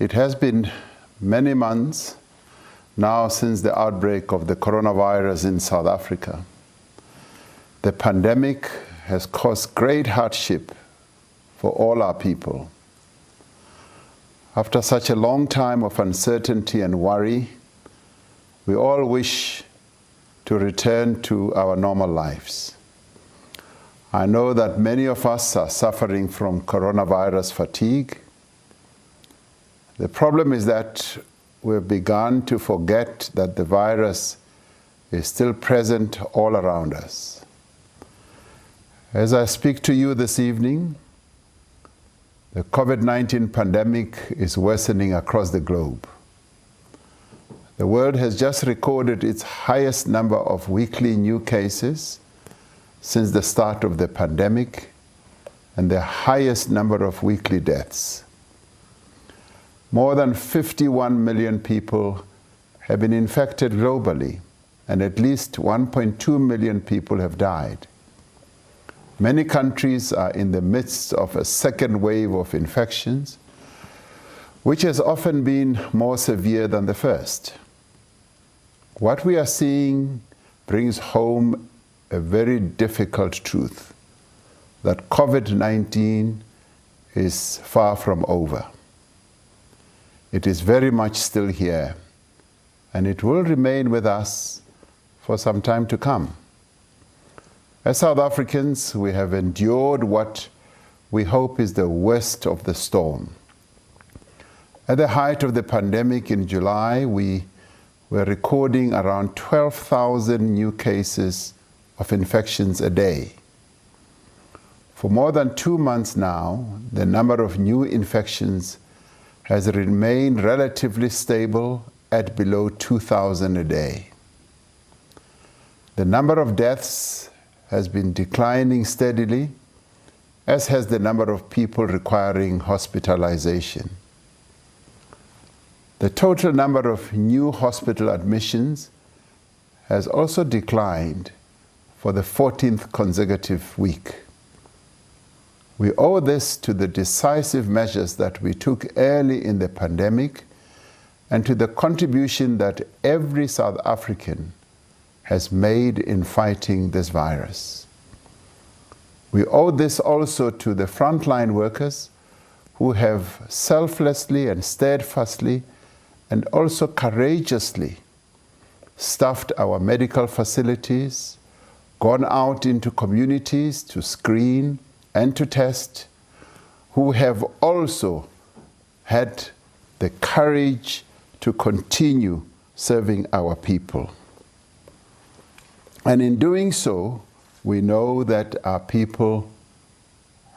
It has been many months now since the outbreak of the coronavirus in South Africa. The pandemic has caused great hardship for all our people. After such a long time of uncertainty and worry, we all wish to return to our normal lives. I know that many of us are suffering from coronavirus fatigue. The problem is that we've begun to forget that the virus is still present all around us. As I speak to you this evening, the COVID-19 pandemic is worsening across the globe. The world has just recorded its highest number of weekly new cases since the start of the pandemic, and the highest number of weekly deaths. More than 51 million people have been infected globally, and at least 1.2 million people have died. Many countries are in the midst of a second wave of infections, which has often been more severe than the first. What we are seeing brings home a very difficult truth, that COVID-19 is far from over. It is very much still here, and it will remain with us for some time to come. As South Africans, we have endured what we hope is the worst of the storm. At the height of the pandemic in July, we were recording around 12,000 new cases of infections a day. For more than 2 months now, the number of new infections has remained relatively stable at below 2,000 a day. The number of deaths has been declining steadily, as has the number of people requiring hospitalization. The total number of new hospital admissions has also declined for the 14th consecutive week. We owe this to the decisive measures that we took early in the pandemic and to the contribution that every South African has made in fighting this virus. We owe this also to the frontline workers who have selflessly and steadfastly and also courageously staffed our medical facilities, gone out into communities to screen and to test, who have also had the courage to continue serving our people. And in doing so, we know that our people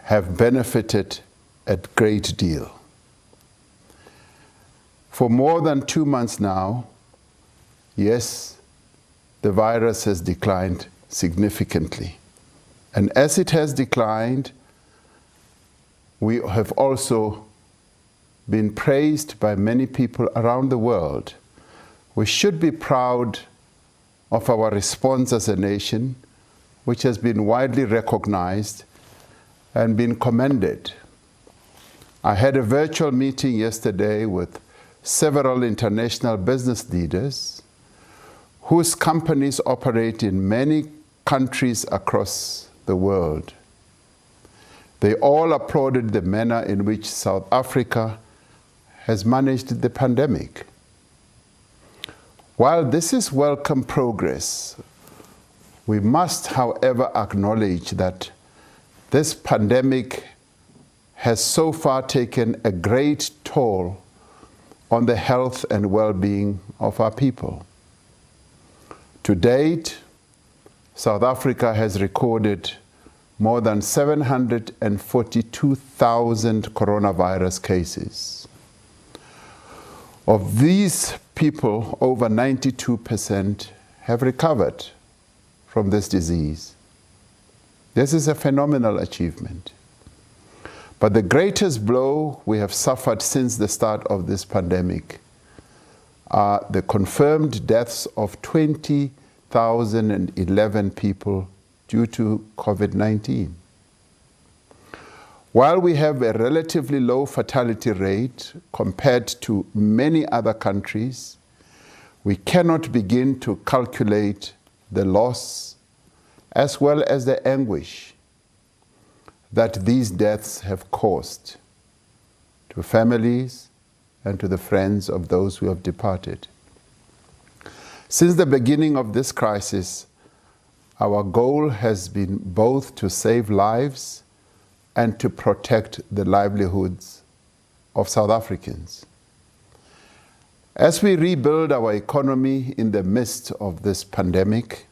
have benefited a great deal. For more than 2 months now, yes, the virus has declined significantly. And as it has declined, we have also been praised by many people around the world. We should be proud of our response as a nation, which has been widely recognized and been commended. I had a virtual meeting yesterday with several international business leaders whose companies operate in many countries across the world. They all applauded the manner in which South Africa has managed the pandemic. While this is welcome progress, we must, however, acknowledge that this pandemic has so far taken a great toll on the health and well-being of our people. To date, South Africa has recorded more than 742,000 coronavirus cases. Of these people, over 92% have recovered from this disease. This is a phenomenal achievement. But the greatest blow we have suffered since the start of this pandemic are the confirmed deaths of 20,011 people due to COVID-19. While we have a relatively low fatality rate compared to many other countries, we cannot begin to calculate the loss as well as the anguish that these deaths have caused to families and to the friends of those who have departed. Since the beginning of this crisis, our goal has been both to save lives and to protect the livelihoods of South Africans. As we rebuild our economy in the midst of this pandemic,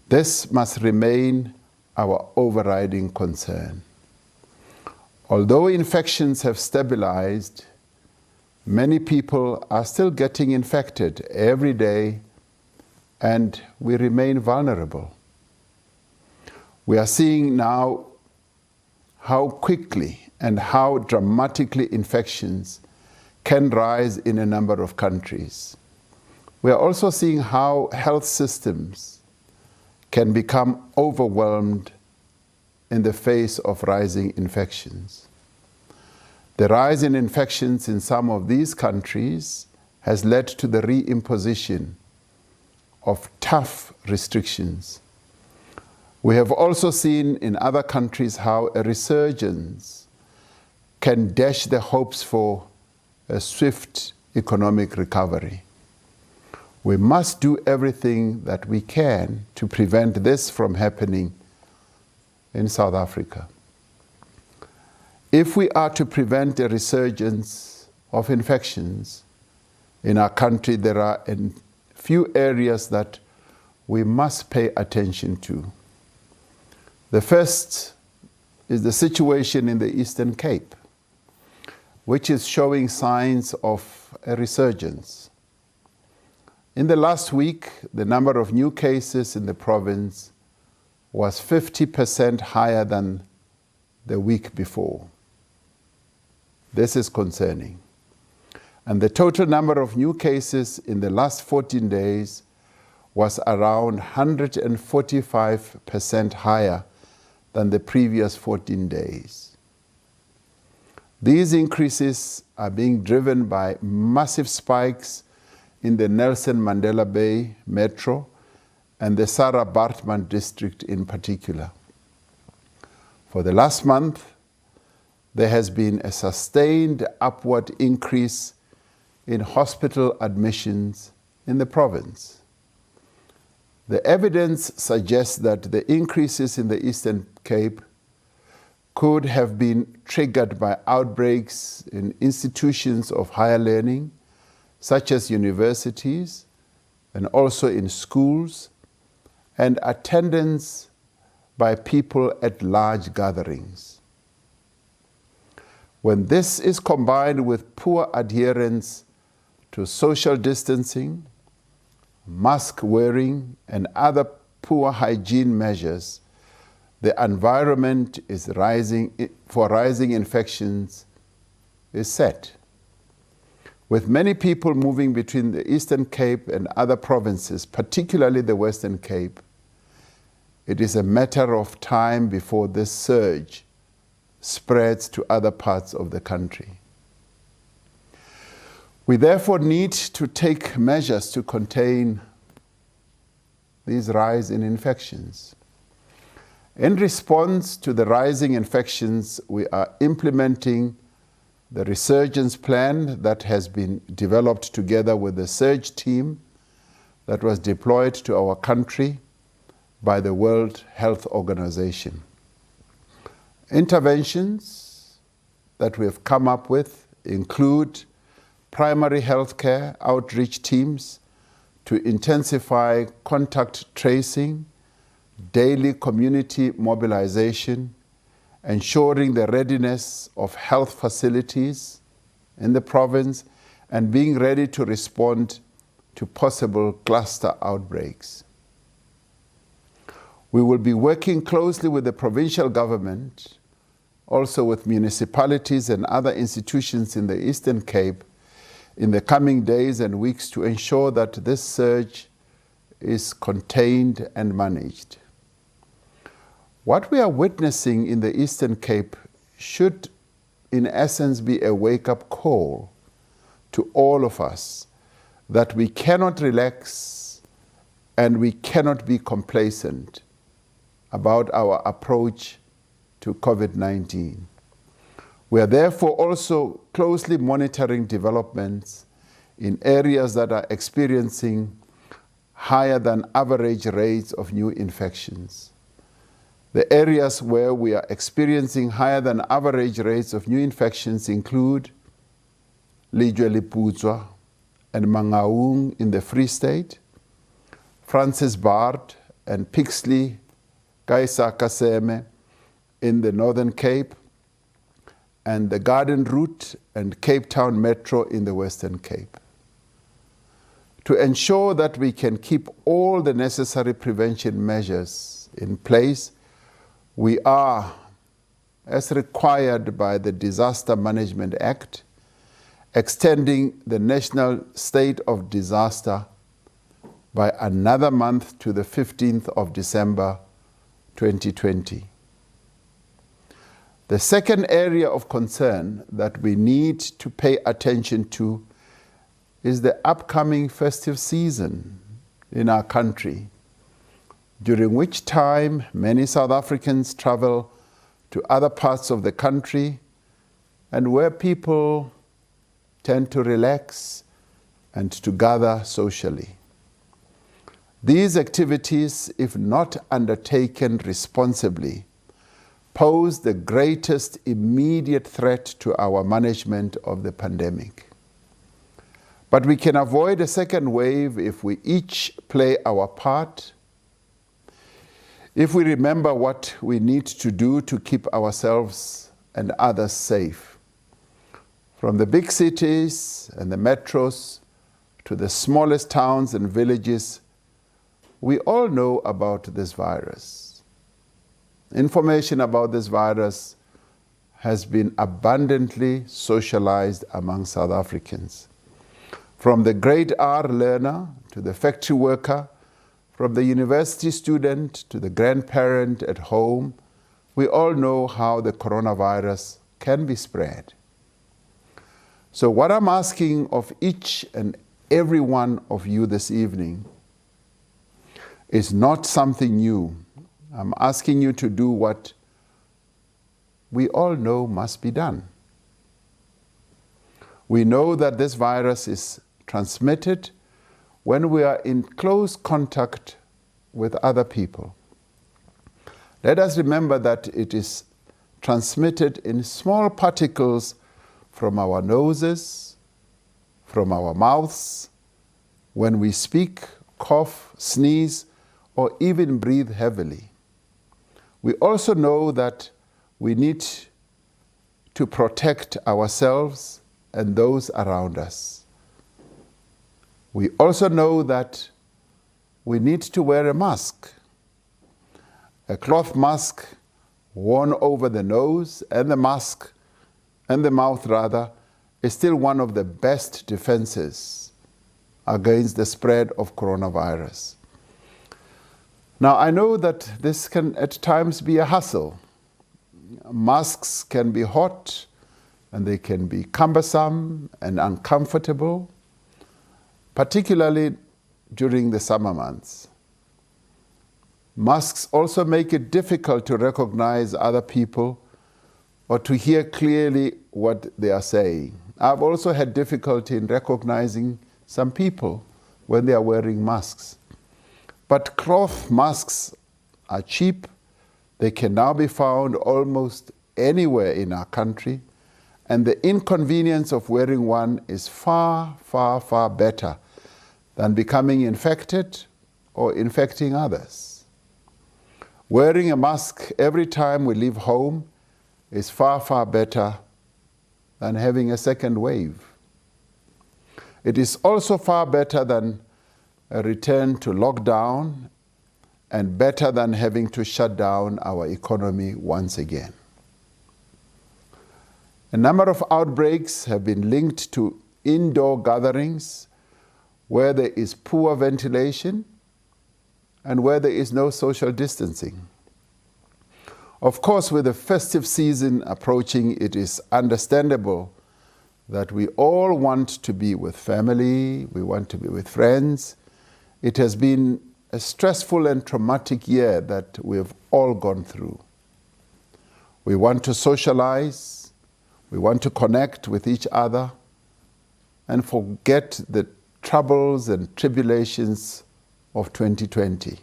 this must remain our overriding concern. Although infections have stabilized, many people are still getting infected every day, and we remain vulnerable. We are seeing now how quickly and how dramatically infections can rise in a number of countries. We are also seeing how health systems can become overwhelmed in the face of rising infections. The rise in infections in some of these countries has led to the reimposition of tough restrictions. We have also seen in other countries how a resurgence can dash the hopes for a swift economic recovery. We must do everything that we can to prevent this from happening in South Africa. If we are to prevent a resurgence of infections in our country, there are a few areas that we must pay attention to. The first is the situation in the Eastern Cape, which is showing signs of a resurgence. In the last week, the number of new cases in the province was 50% higher than the week before. This is concerning. And the total number of new cases in the last 14 days was around 145% higher than the previous 14 days. These increases are being driven by massive spikes in the Nelson Mandela Bay Metro and the Sarah Baartman district in particular. For the last month, there has been a sustained upward increase in hospital admissions in the province. The evidence suggests that the increases in the Eastern Cape could have been triggered by outbreaks in institutions of higher learning, such as universities, and also in schools, and attendance by people at large gatherings. When this is combined with poor adherence to social distancing, mask wearing, and other poor hygiene measures, the environment is rising infections is set. With many people moving between the Eastern Cape and other provinces, particularly the Western Cape, it is a matter of time before this surge spreads to other parts of the country. We therefore need to take measures to contain these rise in infections. In response to the rising infections, we are implementing the resurgence plan that has been developed together with the surge team that was deployed to our country by the World Health Organization. Interventions that we have come up with include primary healthcare outreach teams to intensify contact tracing, daily community mobilization, ensuring the readiness of health facilities in the province, and being ready to respond to possible cluster outbreaks. We will be working closely with the provincial government, also with municipalities and other institutions in the Eastern Cape in the coming days and weeks to ensure that this surge is contained and managed. What we are witnessing in the Eastern Cape should, in essence, be a wake-up call to all of us that we cannot relax and we cannot be complacent about our approach to COVID-19. We are therefore also closely monitoring developments in areas that are experiencing higher than average rates of new infections. The areas where we are experiencing higher than average rates of new infections include Lejwe and Mangaung in the Free State, Francis Bard and Pixley Kaisa-Kaseme in the Northern Cape, and the Garden Route and Cape Town Metro in the Western Cape. To ensure that we can keep all the necessary prevention measures in place, we are, as required by the Disaster Management Act, extending the national state of disaster by another month to the 15th of December 2020. The second area of concern that we need to pay attention to is the upcoming festive season in our country, during which time many South Africans travel to other parts of the country and where people tend to relax and to gather socially. These activities, if not undertaken responsibly, pose the greatest immediate threat to our management of the pandemic. But we can avoid a second wave if we each play our part, if we remember what we need to do to keep ourselves and others safe. From the big cities and the metros to the smallest towns and villages, we all know about this virus. Information about this virus has been abundantly socialized among South Africans. From the grade R learner to the factory worker, from the university student to the grandparent at home, we all know how the coronavirus can be spread. So what I'm asking of each and every one of you this evening is not something new. I'm asking you to do what we all know must be done. We know that this virus is transmitted when we are in close contact with other people. Let us remember that it is transmitted in small particles from our noses, from our mouths, when we speak, cough, sneeze, or even breathe heavily. We also know that we need to protect ourselves and those around us. We also know that we need to wear a mask. A cloth mask worn over the nose and the mouth is still one of the best defenses against the spread of coronavirus. Now, I know that this can at times be a hassle. Masks can be hot and they can be cumbersome and uncomfortable, particularly during the summer months. Masks also make it difficult to recognize other people or to hear clearly what they are saying. I've also had difficulty in recognizing some people when they are wearing masks. But cloth masks are cheap. They can now be found almost anywhere in our country, and the inconvenience of wearing one is far, far, far better than becoming infected or infecting others. Wearing a mask every time we leave home is far, far better than having a second wave. It is also far better than a return to lockdown and better than having to shut down our economy once again. A number of outbreaks have been linked to indoor gatherings where there is poor ventilation and where there is no social distancing. Of course, with the festive season approaching, it is understandable that we all want to be with family, we want to be with friends. It has been a stressful and traumatic year that we've all gone through. We want to socialize, we want to connect with each other and forget the troubles and tribulations of 2020.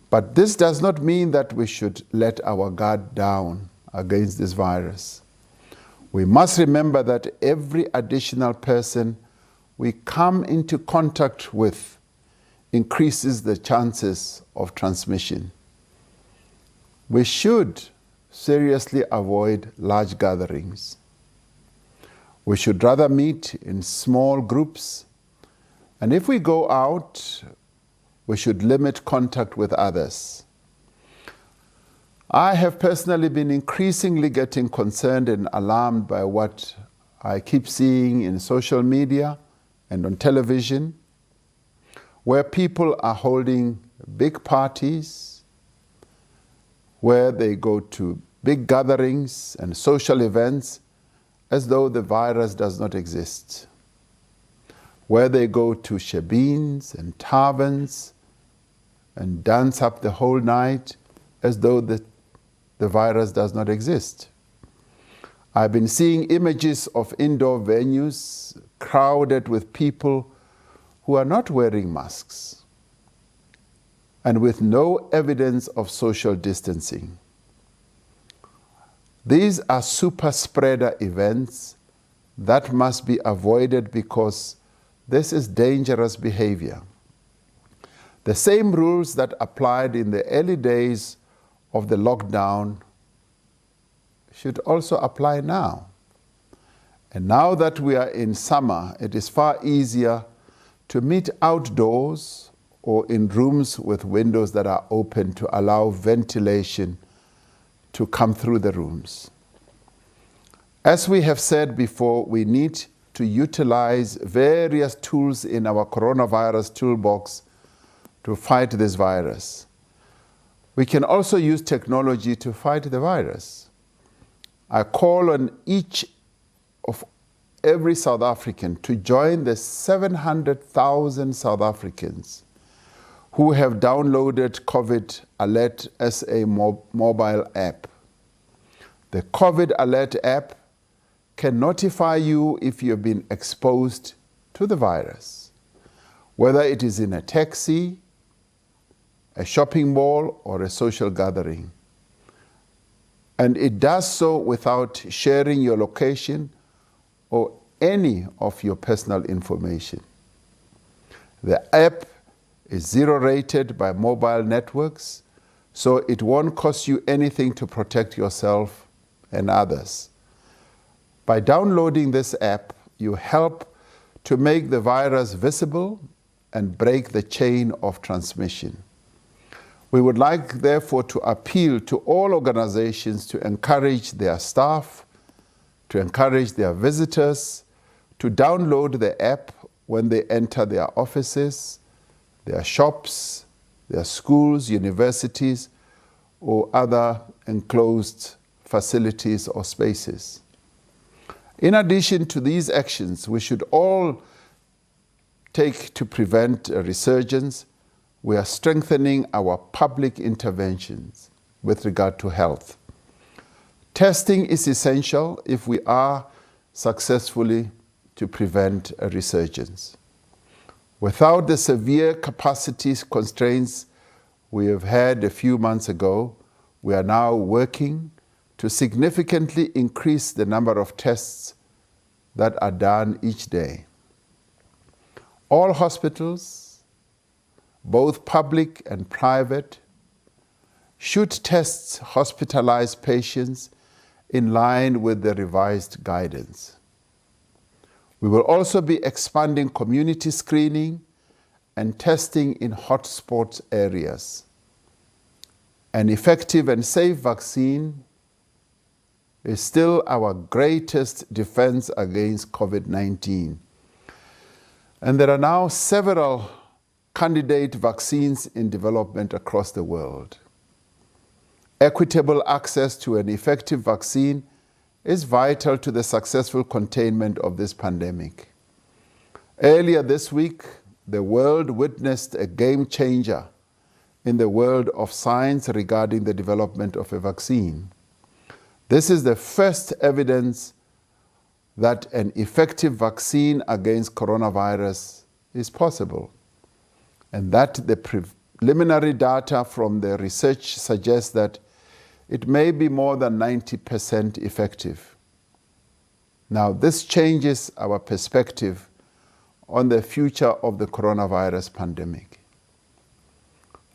But this does not mean that we should let our guard down against this virus. We must remember that every additional person we come into contact with increases the chances of transmission. We should seriously avoid large gatherings. We should rather meet in small groups, and if we go out, we should limit contact with others. I have personally been increasingly getting concerned and alarmed by what I keep seeing in social media and on television, where people are holding big parties, where they go to big gatherings and social events as though the virus does not exist, where they go to shebeens and taverns and dance up the whole night as though the virus does not exist. I've been seeing images of indoor venues crowded with people who are not wearing masks and with no evidence of social distancing. These are super spreader events that must be avoided because this is dangerous behavior. The same rules that applied in the early days of the lockdown should also apply now. And now that we are in summer, it is far easier to meet outdoors or in rooms with windows that are open to allow ventilation to come through the rooms. As we have said before, we need to utilize various tools in our coronavirus toolbox to fight this virus. We can also use technology to fight the virus. I call on every South African to join the 700,000 South Africans who have downloaded COVID Alert as a mobile app. The COVID Alert app can notify you if you've been exposed to the virus, whether it is in a taxi, a shopping mall, or a social gathering. And it does so without sharing your location or any of your personal information. The app is zero-rated by mobile networks, so it won't cost you anything to protect yourself and others. By downloading this app, you help to make the virus visible and break the chain of transmission. We would like, therefore, to appeal to all organizations to encourage their staff, to encourage their visitors, to download the app when they enter their offices, their shops, their schools, universities, or other enclosed facilities or spaces. In addition to these actions, we should all take to prevent a resurgence. We are strengthening our public interventions with regard to health. Testing is essential if we are successfully to prevent a resurgence. Without the severe capacity constraints we have had a few months ago, we are now working to significantly increase the number of tests that are done each day. All hospitals, both public and private, should test hospitalized patients in line with the revised guidance. We will also be expanding community screening and testing in hotspot areas. An effective and safe vaccine is still our greatest defense against COVID-19. And there are now several candidate vaccines in development across the world. Equitable access to an effective vaccine is vital to the successful containment of this pandemic. Earlier this week, the world witnessed a game changer in the world of science regarding the development of a vaccine. This is the first evidence that an effective vaccine against coronavirus is possible, and that the preliminary data from the research suggests that it may be more than 90% effective. Now, this changes our perspective on the future of the coronavirus pandemic.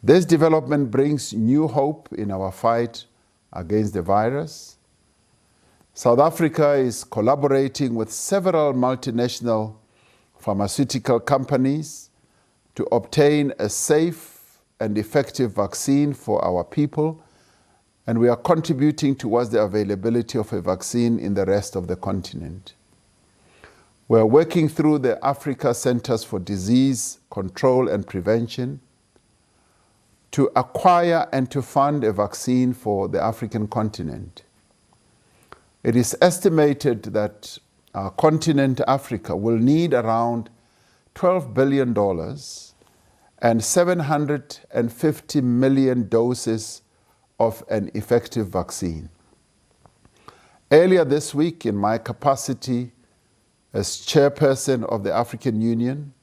This development brings new hope in our fight against the virus. South Africa is collaborating with several multinational pharmaceutical companies to obtain a safe and effective vaccine for our people, and we are contributing towards the availability of a vaccine in the rest of the continent. We are working through the Africa Centers for Disease Control and Prevention to acquire and to fund a vaccine for the African continent. It is estimated that our continent, Africa, will need around $12 billion and 750 million doses of an effective vaccine. Earlier this week, in my capacity as chairperson of the African Union,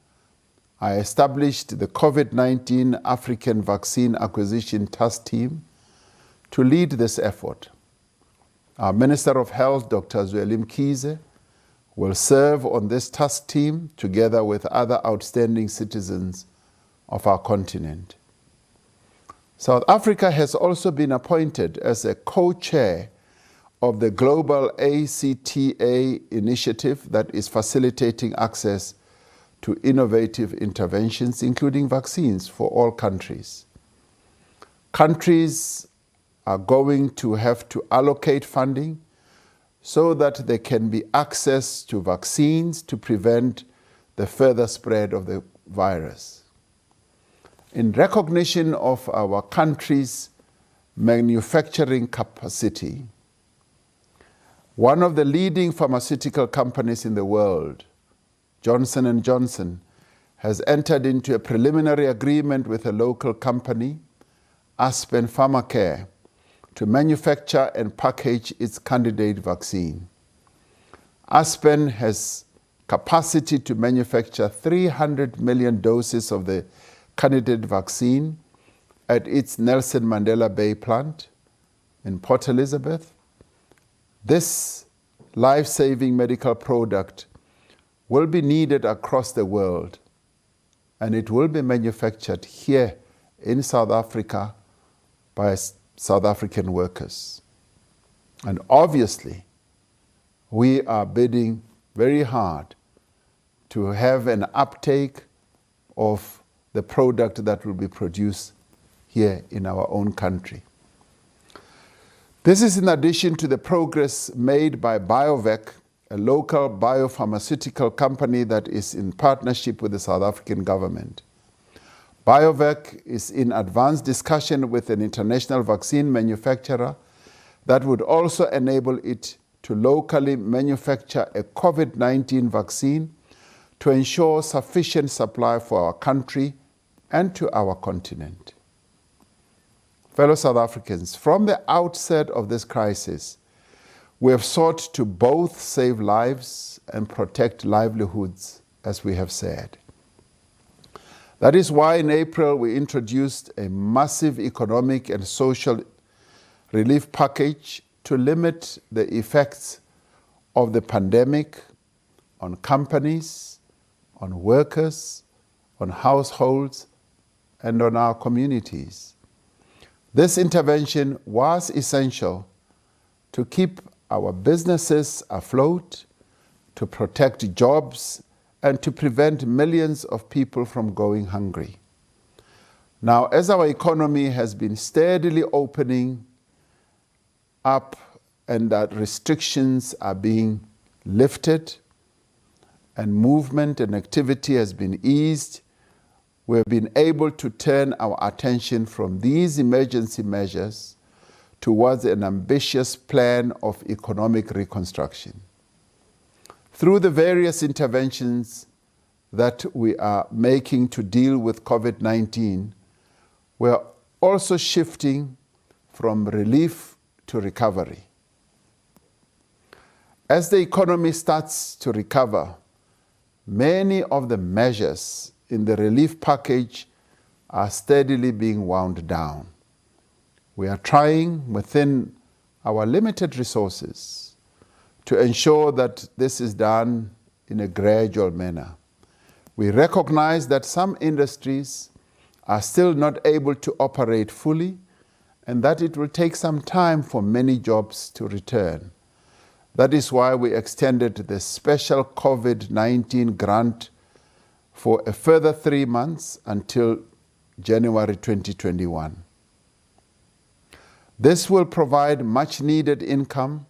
I established the COVID-19 African Vaccine Acquisition Task Team to lead this effort. Our Minister of Health, Dr. Zweli Mkhize, will serve on this task team together with other outstanding citizens of our continent. South Africa has also been appointed as a co-chair of the global ACTA initiative that is facilitating access to innovative interventions, including vaccines, for all countries. Countries are going to have to allocate funding so that there can be access to vaccines to prevent the further spread of the virus. In recognition of our country's manufacturing capacity, one of the leading pharmaceutical companies in the world, Johnson & Johnson, has entered into a preliminary agreement with a local company, Aspen Pharmacare, to manufacture and package its candidate vaccine. Aspen has capacity to manufacture 300 million doses of the candidate vaccine at its Nelson Mandela Bay plant in Port Elizabeth. This life-saving medical product will be needed across the world, and it will be manufactured here in South Africa by South African workers. And obviously, we are bidding very hard to have an uptake of the product that will be produced here in our own country. This is in addition to the progress made by BioVac, a local biopharmaceutical company that is in partnership with the South African government. BioVac is in advanced discussion with an international vaccine manufacturer that would also enable it to locally manufacture a COVID-19 vaccine to ensure sufficient supply for our country and to our continent. Fellow South Africans, from the outset of this crisis, we have sought to both save lives and protect livelihoods, as we have said. That is why in April we introduced a massive economic and social relief package to limit the effects of the pandemic on companies, on workers, on households, and on our communities. This intervention was essential to keep our businesses afloat, to protect jobs, and to prevent millions of people from going hungry. Now, as our economy has been steadily opening up and that restrictions are being lifted and movement and activity has been eased, we've been able to turn our attention from these emergency measures towards an ambitious plan of economic reconstruction. Through the various interventions that we are making to deal with COVID-19, we are also shifting from relief to recovery. As the economy starts to recover, many of the measures in the relief package are steadily being wound down. We are trying within our limited resources to ensure that this is done in a gradual manner. We recognize that some industries are still not able to operate fully and that it will take some time for many jobs to return. That is why we extended the special COVID-19 grant for a further 3 months until January 2021. This will provide much needed income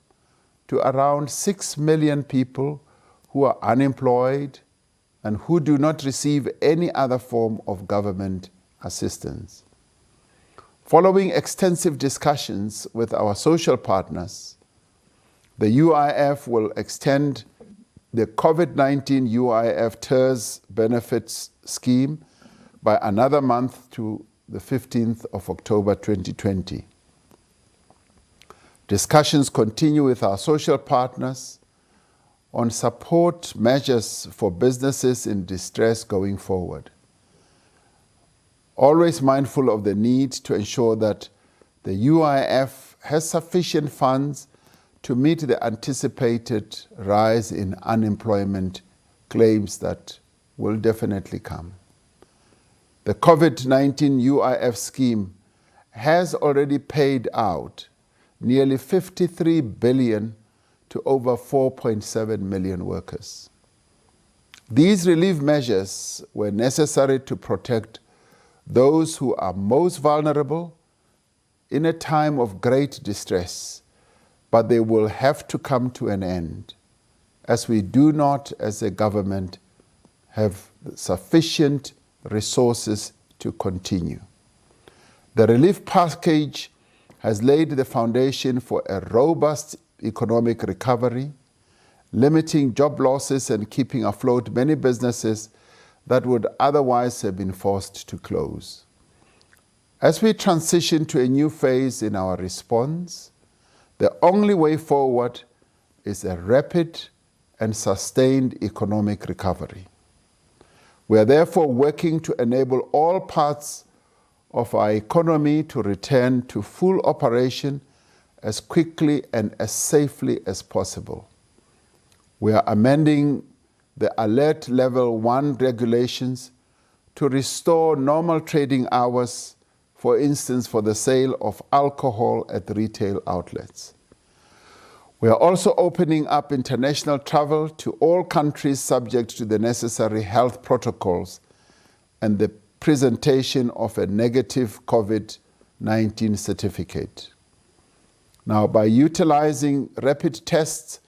to around 6 million people who are unemployed and who do not receive any other form of government assistance. Following extensive discussions with our social partners, the UIF will extend the COVID-19 UIF TERS benefits scheme by another month to the 15th of October 2020. Discussions continue with our social partners on support measures for businesses in distress going forward. Always mindful of the need to ensure that the UIF has sufficient funds to meet the anticipated rise in unemployment claims that will definitely come. The COVID-19 UIF scheme has already paid out nearly 53 billion to over 4.7 million workers. These relief measures were necessary to protect those who are most vulnerable in a time of great distress, but they will have to come to an end, as we do not, as a government, have sufficient resources to continue. The relief package has laid the foundation for a robust economic recovery, limiting job losses and keeping afloat many businesses that would otherwise have been forced to close. As we transition to a new phase in our response, the only way forward is a rapid and sustained economic recovery. We are therefore working to enable all parts of our economy to return to full operation as quickly and as safely as possible. We are amending the Alert Level 1 regulations to restore normal trading hours, for instance, for the sale of alcohol at retail outlets. We are also opening up international travel to all countries subject to the necessary health protocols and the presentation of a negative COVID-19 certificate. Now, by utilizing rapid tests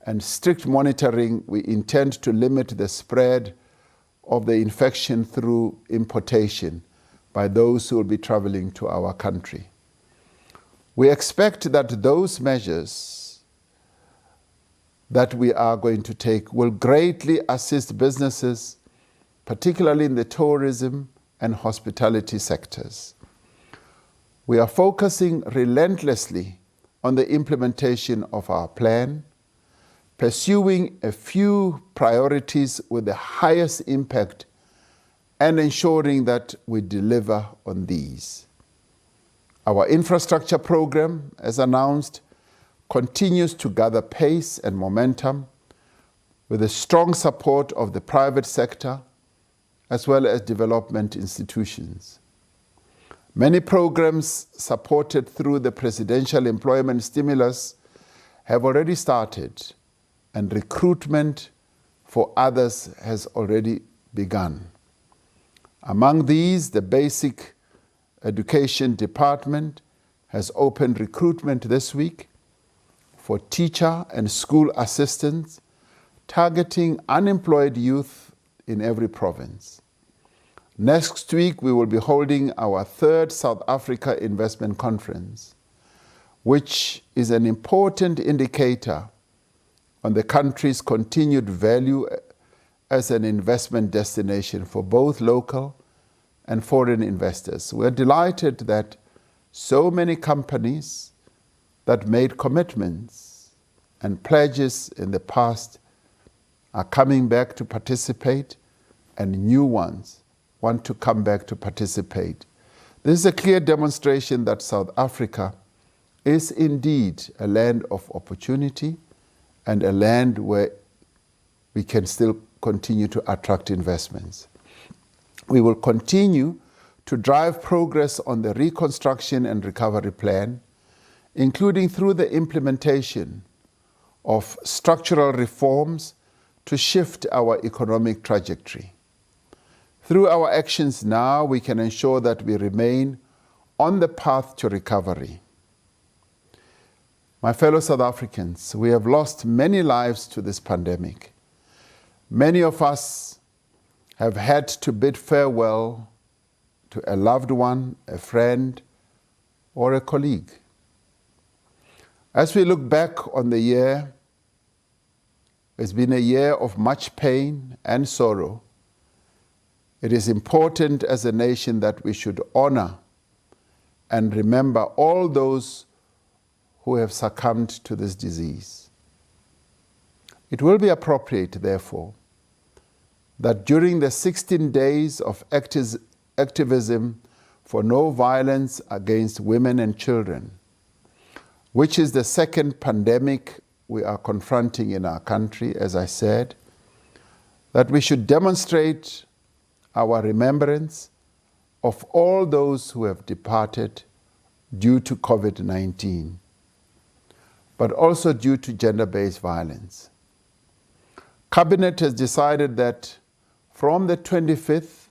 and strict monitoring, we intend to limit the spread of the infection through importation by those who will be traveling to our country. We expect that those measures that we are going to take will greatly assist businesses, particularly in the tourism and hospitality sectors. We are focusing relentlessly on the implementation of our plan, pursuing a few priorities with the highest impact and ensuring that we deliver on these. Our infrastructure program, as announced, continues to gather pace and momentum with the strong support of the private sector as well as development institutions. Many programs supported through the Presidential Employment Stimulus have already started, and recruitment for others has already begun. Among these, the Basic Education Department has opened recruitment this week for teacher and school assistants, targeting unemployed youth in every province. Next week, we will be holding our third South Africa Investment Conference. which is an important indicator on the country's continued value as an investment destination for both local and foreign investors. We're delighted that so many companies that made commitments and pledges in the past are coming back to participate, and new ones want to come back to participate. This is a clear demonstration that South Africa is indeed a land of opportunity and a land where we can still continue to attract investments. We will continue to drive progress on the reconstruction and recovery plan, including through the implementation of structural reforms to shift our economic trajectory. Through our actions now, we can ensure that we remain on the path to recovery. My fellow South Africans, we have lost many lives to this pandemic. Many of us have had to bid farewell to a loved one, a friend, or a colleague. As we look back on the year, it's been a year of much pain and sorrow. It is important as a nation that we should honor and remember all those who have succumbed to this disease. It will be appropriate, therefore, that during the 16 days of activism for no violence against women and children, which is the second pandemic we are confronting in our country, as I said, that we should demonstrate our remembrance of all those who have departed due to COVID-19, but also due to gender-based violence. Cabinet has decided that from the 25th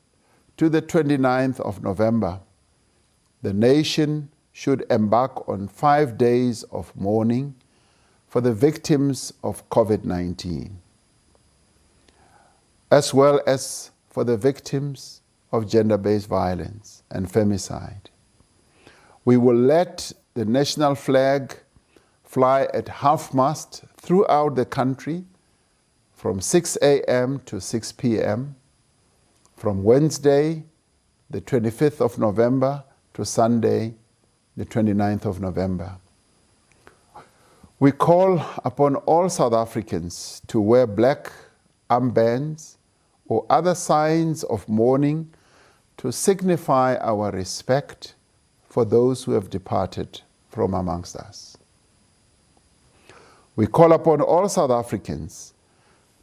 to the 29th of November, the nation should embark on 5 days of mourning for the victims of COVID-19, as well as for the victims of gender-based violence and femicide. We will let the national flag fly at half-mast throughout the country from 6 a.m. to 6 p.m., from Wednesday, the 25th of November, to Sunday, the 29th of November. We call upon all South Africans to wear black armbands or other signs of mourning to signify our respect for those who have departed from amongst us. We call upon all South Africans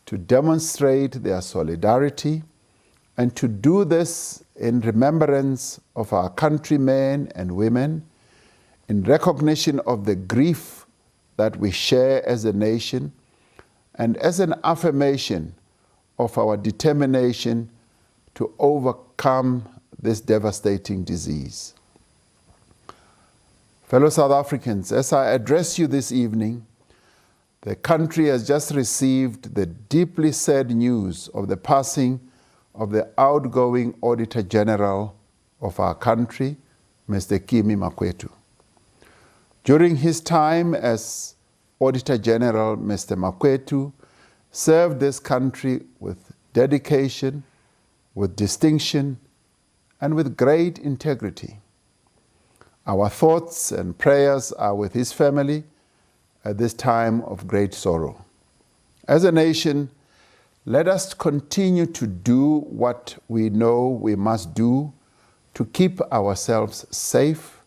to demonstrate their solidarity and to do this in remembrance of our countrymen and women, in recognition of the grief that we share as a nation, and as an affirmation of our determination to overcome this devastating disease. Fellow South Africans, as I address you this evening, the country has just received the deeply sad news of the passing of the outgoing Auditor General of our country, Mr. Kimi Makwetu. During his time as Auditor General, Mr. Makwetu served this country with dedication, with distinction, and with great integrity. Our thoughts and prayers are with his family at this time of great sorrow. As a nation, let us continue to do what we know we must do to keep ourselves safe,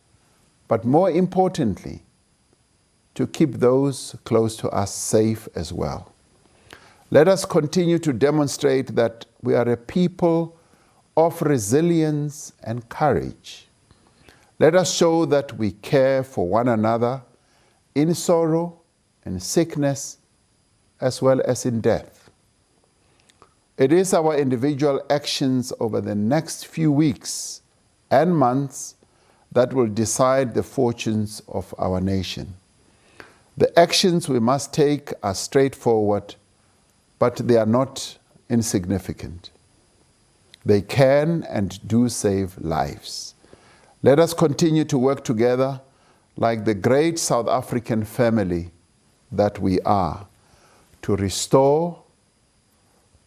but more importantly, to keep those close to us safe as well. Let us continue to demonstrate that we are a people of resilience and courage. Let us show that we care for one another in sorrow, in sickness, as well as in death. It is our individual actions over the next few weeks and months that will decide the fortunes of our nation. The actions we must take are straightforward, but they are not insignificant. They can and do save lives. Let us continue to work together like the great South African family that we are, to restore,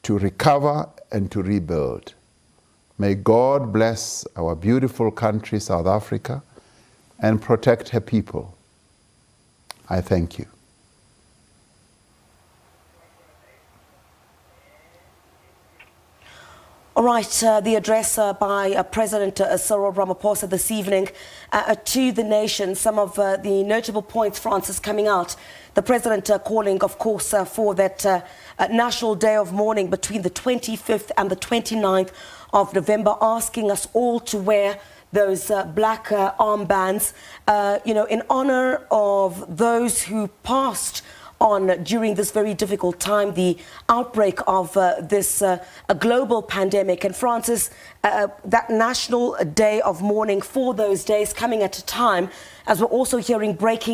to recover, and to rebuild. May God bless our beautiful country, South Africa, and protect her people. I thank you. All right, the address by President Cyril Ramaphosa this evening to the nation. Some of the notable points, Francis, coming out. The President calling, of course, for that National Day of Mourning between the 25th and the 29th of November, asking us all to wear those black armbands, in honor of those who passed on during this very difficult time, the outbreak of this global pandemic. And Francis, that National Day of Mourning for those days coming at a time as we're also hearing breaking